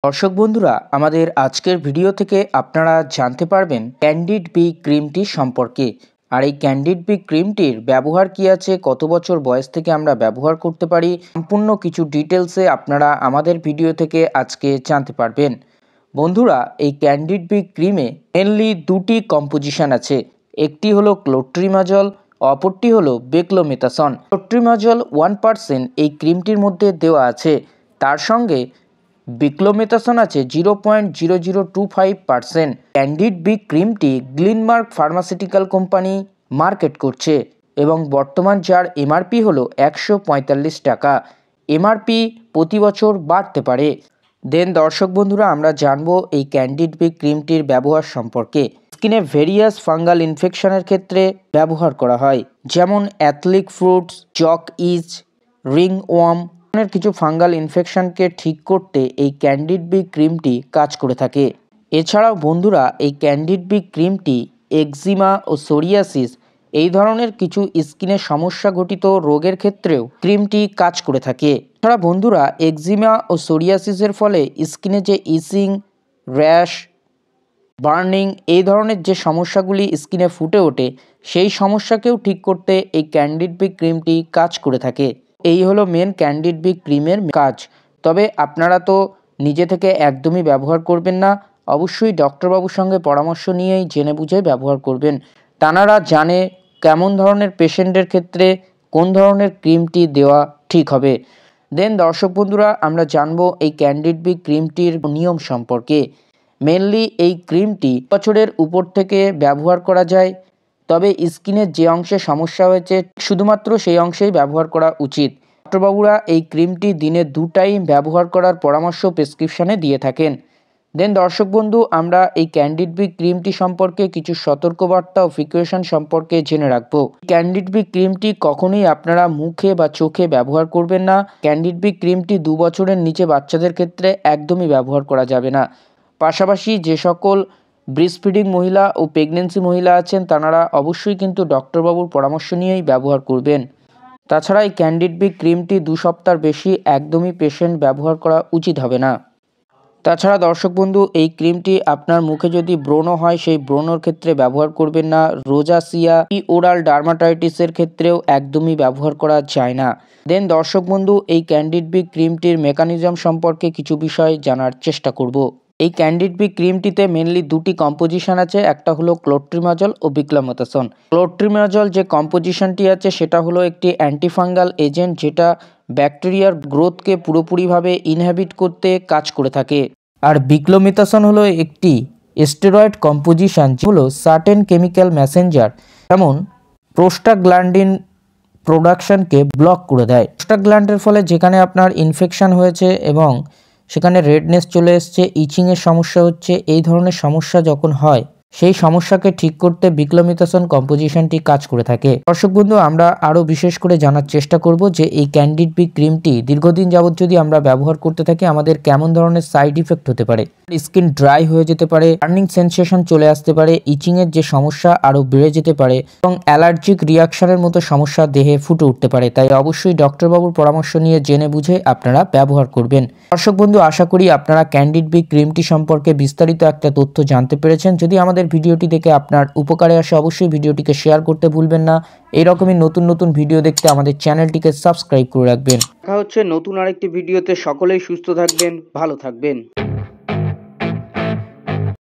দর্শক বন্ধুরা, আমাদের আজকের ভিডিও থেকে আপনারা জানতে পারবেন ক্যান্ডিড বি ক্রিমটি সম্পর্কে। আর এই ক্যান্ডিড বি ক্রিমটির ব্যবহার কি আছে, কত বছর বয়স থেকে আমরা ব্যবহার করতে পারি, সম্পূর্ণ কিছু ডিটেলসে আপনারা আমাদের ভিডিও থেকে আজকে জানতে পারবেন। বন্ধুরা, এই ক্যান্ডিড বি ক্রিমে মেনলি দুটি কম্পোজিশন আছে। একটি হলো ক্লোট্রিমাজল, অপরটি হলো বেক্লোমেথাসন। ক্লোট্রিমাজল 1% এই ক্রিমটির মধ্যে দেওয়া আছে, তার সঙ্গে বেক্লোমেথাসন আছে 0.0025%। ক্যান্ডিড বি ক্রিমটি গ্লিনমার্ক ফার্মাসিউটিক্যাল কোম্পানি মার্কেট করছে এবং বর্তমান যার এমআরপি হলো 145 টাকা। এমআরপি প্রতি বছর বাড়তে পারে। দেন দর্শক বন্ধুরা, আমরা জানবো এই ক্যান্ডিড বি ক্রিমটির ব্যবহার সম্পর্কে। স্কিনে ভেরিয়াস ফাঙ্গাল ইনফেকশনের ক্ষেত্রে ব্যবহার করা হয়, যেমন athlete's foot, jock itch, ringworm কিছু ফাঙ্গাল ইনফেকশনকে ঠিক করতে এই ক্যান্ডিড বি ক্রিমটি কাজ করে থাকে। এছাড়াও বন্ধুরা, এই ক্যান্ডিড বি ক্রিমটি একজিমা ও সোরিয়াসিস এই ধরনের কিছু স্কিনে সমস্যা ঘটিত রোগের ক্ষেত্রেও ক্রিমটি কাজ করে থাকে। এছাড়া বন্ধুরা, একজিমা ও সোরিয়াসিসের ফলে স্কিনে যে ইচিং, র্যাশ, বার্নিং এই ধরনের যে সমস্যাগুলি স্কিনে ফুটে ওঠে, সেই সমস্যাকেও ঠিক করতে এই ক্যান্ডিড বি ক্রিমটি কাজ করে থাকে। এই হলো মেন ক্যান্ডিড বি ক্রিমের কাজ। তবে আপনারা তো নিজে থেকে একদমই ব্যবহার করবেন না, অবশ্যই ডক্টরবাবুর সঙ্গে পরামর্শ নিয়েই জেনে বুঝে ব্যবহার করবেন। তানারা জানে কেমন ধরনের পেশেন্টের ক্ষেত্রে কোন ধরনের ক্রিমটি দেওয়া ঠিক হবে। দেন দর্শক বন্ধুরা, আমরা জানবো এই ক্যান্ডিড বি ক্রিমটির নিয়ম সম্পর্কে। মেনলি এই ক্রিমটি বছরের উপর থেকে ব্যবহার করা যায়, তবে স্কিনের যে অংশে সমস্যা হয়েছে শুধুমাত্র সেই অংশেই ব্যবহার করা উচিত। ডক্টরবাবুরা এই ক্রিমটি দিনে 2 টাইম ব্যবহার করার পরামর্শ প্রেসক্রিপশানে দিয়ে থাকেন। দেন দর্শক বন্ধু, আমরা এই ক্যান্ডিড বি ক্রিমটি সম্পর্কে কিছু সতর্কবার্তা ও প্রিকশন সম্পর্কে জেনে রাখবো। ক্যান্ডিড বি ক্রিমটি কখনোই আপনারা মুখে বা চোখে ব্যবহার করবেন না। ক্যান্ডিড বি ক্রিমটি 2 বছরের নিচে বাচ্চাদের ক্ষেত্রে একদমই ব্যবহার করা যাবে না। পাশাপাশি যে সকল ব্রেস্টফিডিং মহিলা ও প্রেগনেন্সি মহিলা আছেন, তারা অবশ্যই কিন্তু ডক্টরবাবুর পরামর্শ নিয়েই ব্যবহার করবেন। তাছাড়া এই ক্যান্ডিড বি ক্রিমটি 2 সপ্তাহ বেশি একদমই পেশেন্ট ব্যবহার করা উচিত হবে না। তাছাড়া দর্শক বন্ধু, এই ক্রিমটি আপনার মুখে যদি ব্রণ হয়, সেই ব্রণর ক্ষেত্রে ব্যবহার করবেন না। রোজাসিয়া, ওরাল ডার্মাটাইটিসের ক্ষেত্রেও একদমই ব্যবহার করা যায় না। দেন দর্শক বন্ধু, এই ক্যান্ডিড বি ক্রিমটির মেকানিজম সম্পর্কে কিছু বিষয় জানার চেষ্টা করব। এই ক্যান্ডিড বি ক্রিমটিতে মেনলি দুটি কম্পোজিশন আছে, একটা হলো ক্লোট্রিমাজল ও বেক্লোমেথাসন। ক্লোট্রিমাজল যে কম্পোজিশনটি আছে সেটা হলো একটি অ্যান্টিফাঙ্গাল এজেন্ট, যেটা ব্যাকটেরিয়ার গ্রোথকে পুরোপুরিভাবে ইনহ্যাবিট করতে কাজ করে থাকে। আর বেক্লোমেথাসন হলো একটি স্টেরয়েড কম্পোজিশন, হলো সার্টেন কেমিক্যাল মেসেঞ্জার, যেমন প্রোস্টাগ্ল্যান্ডিন প্রোডাকশনকে ব্লক করে দেয়। প্রোস্টাগ্ল্যান্ডের ফলে যেখানে আপনার ইনফেকশন হয়েছে এবং সেখানে রেডনেস চলে এসছে, ইচিংয়ের সমস্যা হচ্ছে, এই ধরনের সমস্যা যখন হয়, সেই সমস্যাকে ঠিক করতে বেক্লোমেথাসন কম্পোজিশনটি কাজ করে থাকে। দর্শক বন্ধু, আমরা আরও বিশেষ করে জানার চেষ্টা করব যে এই ক্যান্ডিড বি ক্রিমটি দীর্ঘদিন যাবত যদি আমরা ব্যবহার করতে থাকি, আমাদের কেমন ধরনের সাইড ইফেক্ট হতে পারে। স্কিন ড্রাই হয়ে যেতে পারে, বার্নিং সেন্সেশন চলে আসতে পারে, ইচিংয়ের যে সমস্যা আরও বেড়ে যেতে পারে এবং অ্যালার্জিক রিয়াকশনের মতো সমস্যা দেহে ফুটে উঠতে পারে। তাই অবশ্যই ডক্টরবাবুর পরামর্শ নিয়ে জেনে বুঝে আপনারা ব্যবহার করবেন। দর্শক বন্ধু, আশা করি আপনারা ক্যান্ডিড বি ক্রিমটি সম্পর্কে বিস্তারিত একটা তথ্য জানতে পেরেছেন। যদি আমাদের ভিডিওটি দেখে আপনার উপকারে আসে, অবশ্যই ভিডিওটিকে শেয়ার করতে ভুলবেন না। এইরকমই নতুন নতুন ভিডিও দেখতে আমাদের চ্যানেলটিকে সাবস্ক্রাইব করে রাখবেন। দেখা হচ্ছে নতুন আরেকটি ভিডিওতে। সকলেই সুস্থ থাকবেন, ভালো থাকবেন।